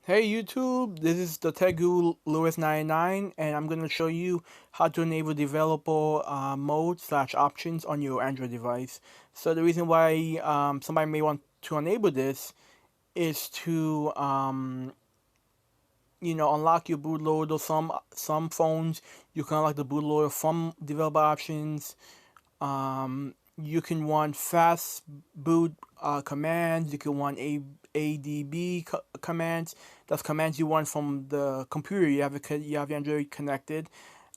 Hey YouTube, this is the Tech Guru Lewis 99, and I'm going to show you how to enable developer mode slash options on your Android device. So the reason why somebody may want to enable this is to unlock your bootloader. Some phones you can unlock the bootloader from developer options. You can want fast boot commands. You can want ADB commands. That's commands you want from the computer. You have your Android connected,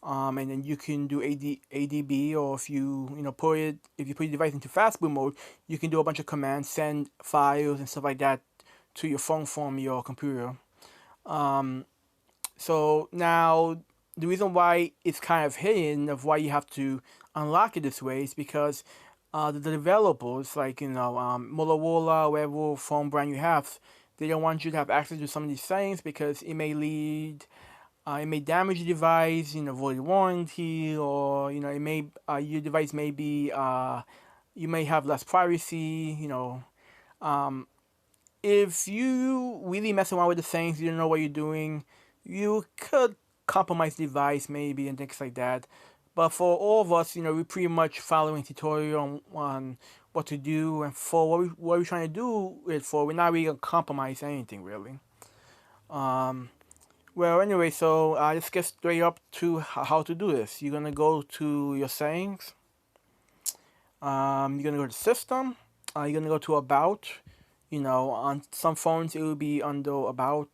and then you can do ADB. Or if you put your device into fast boot mode, you can do a bunch of commands, send files and stuff like that to your phone from your computer. Um, so now the reason why it's kind of hidden of why you have to unlock it this way is because the developers, like Motorola, whatever phone brand you have, they don't want you to have access to some of these settings because it may damage the device, void warranty, or your device may be, you may have less privacy, um, if you really mess around with the settings, you don't know what you're doing, you could compromise the device maybe and things like that. But for all of us, we pretty much following tutorial on what to do, and for what we're trying to do it for, we're not really gonna compromise anything really. Um, well, anyway, so let's get straight up to how to do this. You're gonna go to your settings. You're gonna go to System. You're gonna go to About. On some phones it will be under About,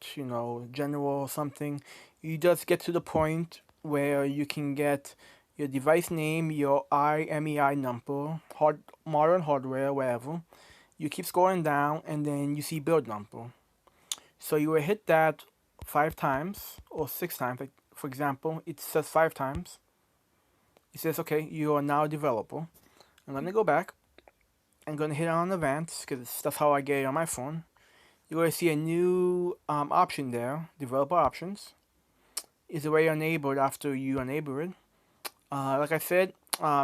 General or something. You just get to the point where you can get your device name, your IMEI number, modern hardware, whatever. You keep scrolling down, and then you see build number. So you will hit that 5 times or 6 times. Like for example, it says 5 times. It says, okay, you are now a developer. I'm gonna go back. I'm gonna hit on Advanced because that's how I get it on my phone. You're gonna see a new option there, Developer Options. Is already enabled after you enable it. Like I said,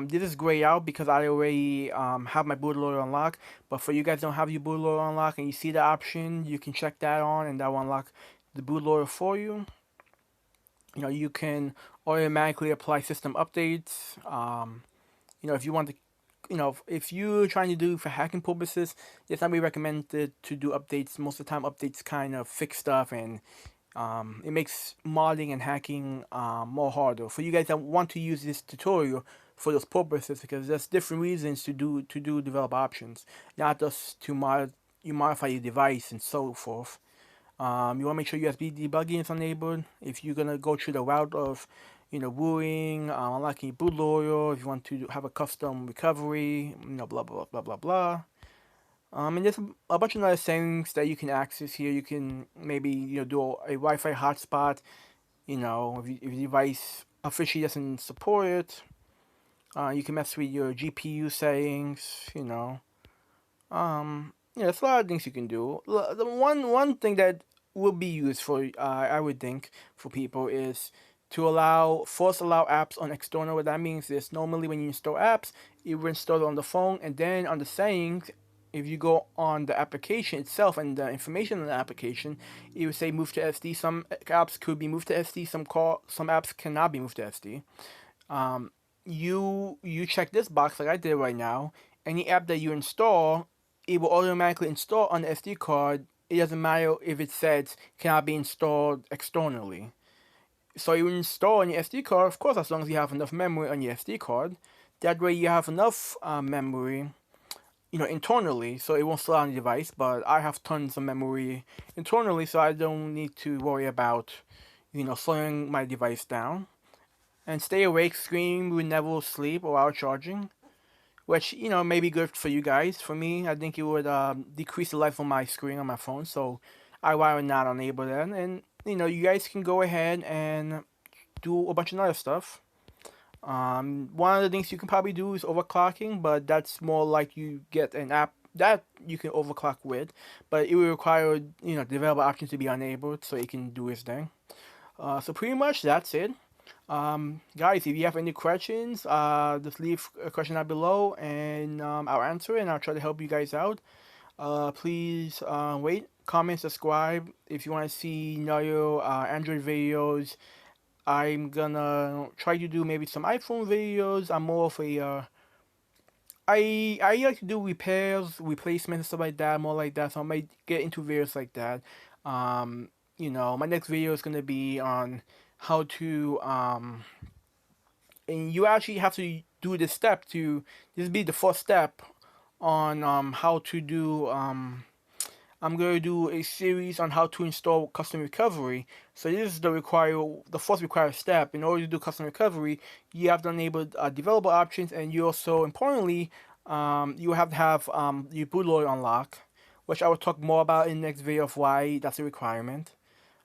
this is grayed out because I already have my bootloader unlocked. But for you guys don't have your bootloader unlocked and you see the option, you can check that on, and that will unlock the bootloader for you. You can automatically apply system updates. If you want to, if you're trying to do for hacking purposes, it's not really recommended to do updates. Most of the time, updates kind of fix stuff, and it makes modding and hacking more harder for you guys that want to use this tutorial for those purposes, because there's different reasons to do develop options, not just to modify your device and so forth. You want to make sure USB debugging is enabled. If you're gonna go through the route of, wooing, unlocking bootloader, if you want to have a custom recovery, blah blah blah blah blah. And there's a bunch of other settings that you can access here. You can maybe do a Wi-Fi hotspot. If your device officially doesn't support it, you can mess with your GPU settings. There's a lot of things you can do. The one thing that will be used for, I would think, for people is to force allow apps on external. What that means is normally when you install apps, you will install it on the phone, and then on the settings, if you go on the application itself and the information on the application, it would say move to SD. Some apps could be moved to SD. Some apps cannot be moved to SD. You check this box like I did right now. Any app that you install, it will automatically install on the SD card. It doesn't matter if it says cannot be installed externally. So you install on your SD card, of course, as long as you have enough memory on your SD card. That way you have enough memory, internally, so it won't slow down the device. But I have tons of memory internally, so I don't need to worry about, slowing my device down. And stay awake screen will never sleep or while charging, which may be good for you guys. For me, I think it would decrease the life of my screen on my phone, so I rather not enable that. And you guys can go ahead and do a bunch of other stuff. One of the things you can probably do is overclocking, but that's more like you get an app that you can overclock with, but it will require developer options to be enabled so it can do its thing. So pretty much that's it. Guys, if you have any questions, just leave a question down below, and I'll answer it, and I'll try to help you guys out. Please wait comment, subscribe. If you want to see another Android videos, I'm gonna try to do maybe some iPhone videos. I'm more of a I like to do repairs, replacements, and stuff like that, more like that. So I might get into videos like that. Um, my next video is gonna be on how to and you actually have to do this step to this be the first step on how to do I'm going to do a series on how to install custom recovery. So this is the first required step. In order to do custom recovery, you have to enable developer options, and you also, importantly, you have to have your bootloader unlock, which I will talk more about in the next video of why that's a requirement.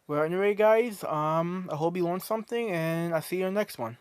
Well, anyway, guys, I hope you learned something, and I'll see you in the next one.